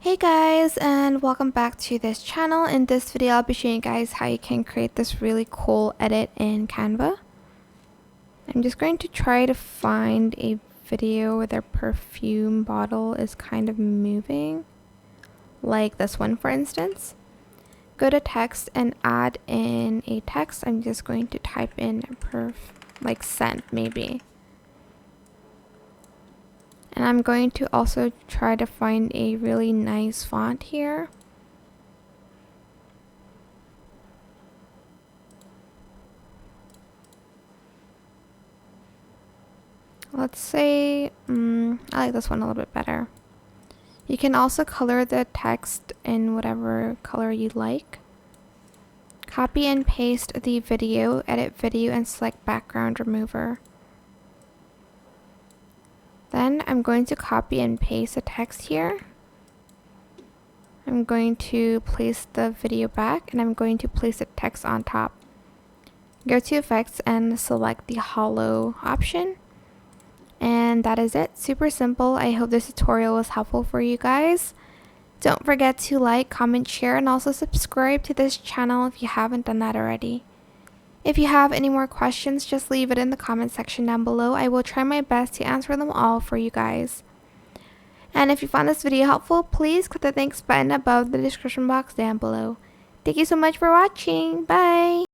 Hey guys, and welcome back to this channel. In this video I'll be showing you guys how you can create this really cool edit in Canva. I'm just going to try to find a video where their perfume bottle is kind of moving, like this one for instance. Go to text and add in a text. I'm just going to type in like scent maybe. And I'm going to also try to find a really nice font here. Let's say, I like this one a little bit better. You can also color the text in whatever color you like. Copy and paste the video, edit video, and select background remover. Then I'm going to copy and paste the text here. I'm going to place the video back and I'm going to place the text on top. Go to effects and select the hollow option. And that is it. Super simple. I hope this tutorial was helpful for you guys. Don't forget to like, comment, share, and also subscribe to this channel if you haven't done that already. If you have any more questions, just leave it in the comment section down below. I will try my best to answer them all for you guys. And if you found this video helpful, please click the thanks button above the description box down below. Thank you so much for watching. Bye!